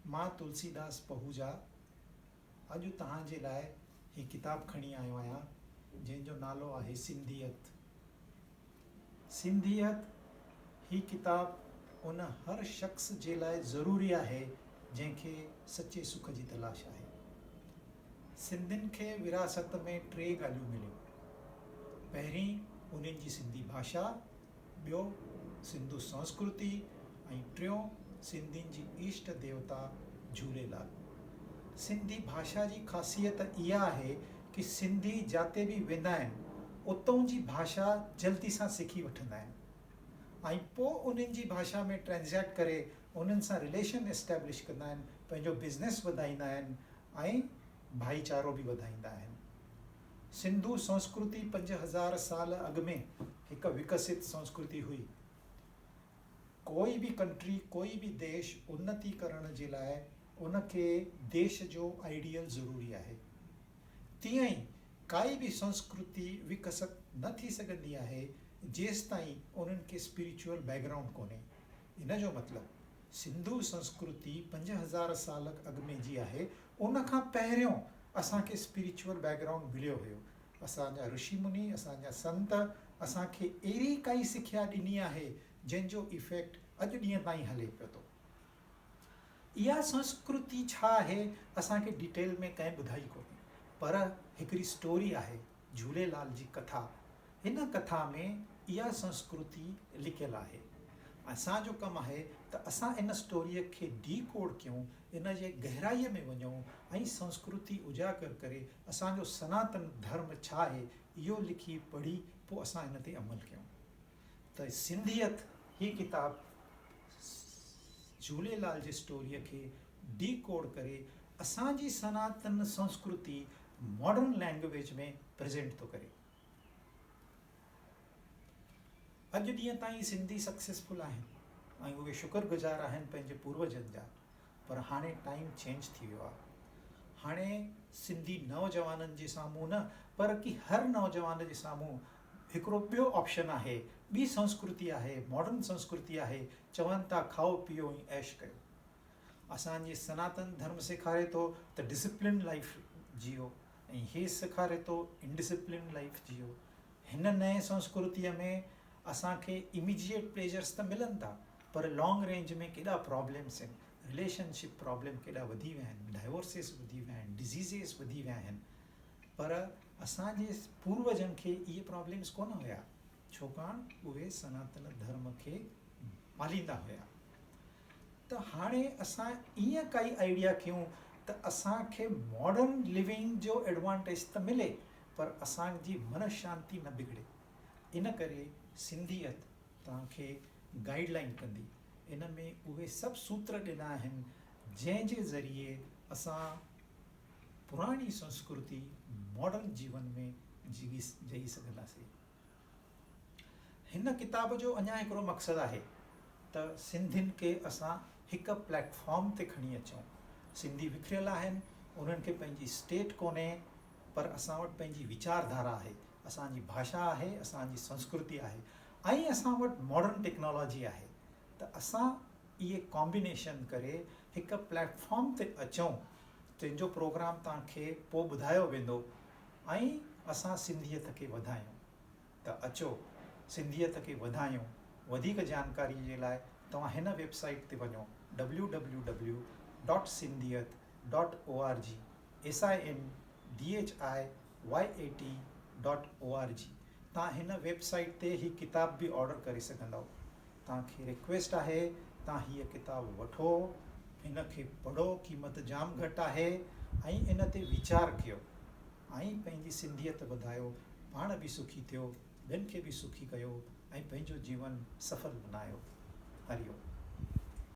मां तुलसीदास पहूजा अॼु तव्हांजे लाइ ही किताब खणी आयो आहियां जंहिंजो नालो आहे सिंधियत। सिंधियत ही किताब उन हर शख़्स जे लाइ ज़रूरी आहे जंहिंखे सचे सुख जी तलाश आहे। सिंधियुनि खे विरासत में 3 ॻाल्हियूं मिलियूं। पहिरीं उन्हनि जी सिंधी भाषा, ॿियो सिंधु संस्कृति ऐं टियों सिंधियुनि जी ईष्ट देवता झूलेलाल। सिंधी भाषा जी ख़ासियत इहा आहे कि सिंधी जिते बि वेंदा आहिनि उतां जी भाषा जल्दी सां सिखी वठंदा आहिनि ऐं पोइ उन्हनि जी भाषा में ट्रांसलेट करे उन्हनि सां रिलेशन एस्टेब्लिश कंदा आहिनि, पंहिंजो बिज़नेस वधाईंदा आहिनि ऐं भाईचारो बि वधाईंदा आहिनि। सिंधु संस्कृति 5000 साल अॻु में हिकु विकसित संस्कृति हुई। कोई भी कंट्री, कोई भी देश उन्नति करण जे लाइ उनखे देश जो आइडियल ज़रूरी आहे। तीअं ई काई भी संस्कृति विकसित न थी सघंदी आहे जेसि ताईं उन्हनि खे स्पिरिचुअल बैकग्राउंड कोन्हे। इन जो मतिलबु सिंधु संस्कृति 5000 साल अॻु में जी आहे, उन खां पहिरियों असांखे स्पिरिचुअल बैकग्राउंड मिलियो हुयो। असांजा ऋषि मुनि, असांजा संत असांखे अहिड़ी काई सिख्या ॾिनी आहे जंहिंजो इफेक्ट अॼु ॾींहं ताईं हले पियो थो। इहा संस्कृति छा आहे असांखे डिटेल में कंहिं ॿुधाई कोन्हे, पर हिकिड़ी स्टोरी आहे झूलेलाल जी कथा। हिन कथा में इहा संस्कृति लिखियलु आहे। असांजो कमु आहे त असां इन स्टोरीअ खे डीकोड कयूं, इन जे गहराईअ में वञूं ऐं संस्कृति उजागर करे असांजो सनातन धर्म छा आहे इहो लिखी पढ़ी पोइ असां इन ते अमल कयूं। त सिंधियत ही किताब झूलेलाल जी स्टोरीअ खे डीकोड करे असांजी सनातन संस्कृति मॉडर्न लैंग्वेज में प्रेज़ेंट थो करे। अॼु ॾींहं ताईं सिंधी सक्सेसफुल आहिनि ऐं उहे शुक्रगुज़ार आहिनि पंहिंजे पूर्वजनि जा, पर हाणे टाइम चेंज थी वियो आहे। हाणे सिंधी नौजवाननि जे साम्हूं न, पर कि हर नौजवान जे साम्हूं हिकिड़ो ॿियो ऑप्शन आहे, ॿी संस्कृति आहे, मॉडर्न संस्कृति आहे। चवनि था खाओ पीओ ऐं ऐश कयो। असांजे सनातन धर्म सेखारे थो त डिसिप्लिन लाइफ जियो ऐं हे सेखारे थो इनडिसिप्लिन लाइफ जियो। हिन नए संस्कृतिअ में असांखे इमीडिएट प्लेजर्स त मिलनि था, पर लॉन्ग रेंज में केॾा प्रॉब्लम्स आहिनि। रिलेशनशिप प्रॉब्लम केॾा वधी विया आहिनि, डाइवोर्सिस वधी विया आहिनि, डिज़ीज़िस वधी विया आहिनि। पर असांजे पूर्वजनि खे इहे प्रॉब्लम्स कोन हुया, छाकाणि उहे सनातन धर्म खे पालींदा हुया। त हाणे असां ईअं काई आइडिया कयूं त असांखे मॉडर्न लिविंग जो एडवांटेज त मिले, पर असांजी मन शांती न बिगड़े। इन करे सिंधियत तव्हांखे गाइडलाइन कंदी। इन में उहे सभु सूत्र ॾिना आहिनि जंहिंजे ज़रिए असां पुराणी संस्कृति मॉडर्न जीवन में जी सघंदासीं। हिन किताब जो अञा हिकिड़ो मक़सदु आहे त सिंधियुनि खे असां हिकु प्लेटफॉर्म ते खणी अचूं। सिंधी विखरियल आहिनि, उन्हनि खे पंहिंजी स्टेट कोन्हे, पर असां वटि पंहिंजी वीचारधारा आहे, असांजी भाषा आहे, असांजी संस्कृति आहे ऐं असां वटि मॉडर्न टेक्नोलॉजी आहे। त असां इहे कॉम्बिनेशन करे हिकु प्लेटफॉर्म ते अचूं जंहिंजो प्रोग्राम तव्हांखे पोइ ॿुधायो वेंदो ऐं असां सिंधियत खे वधायूं। त अचो सिंधियत खे वधायूं। वधीक जानकारी जे लाइ तव्हां हिन वेबसाइट ते वञो www.sindhiyat.org SINDHIYAT.org। तव्हां हिन वेबसाइट ते ही किताब बि ऑर्डर करे सघंदव। तव्हांखे रिक्वेस्ट आहे तव्हां हीअ किताब वठो, हिन खे पढ़ो, क़ीमत जाम घटि आहे ऐं इन ते वीचार कयो ऐं पंहिंजी सिंधियत वधायो। पाण बि सुखी थियो, ॿियनि खे बि सुखी कयो ऐं पंहिंजो जीवन सफल बनायो। हरिओम।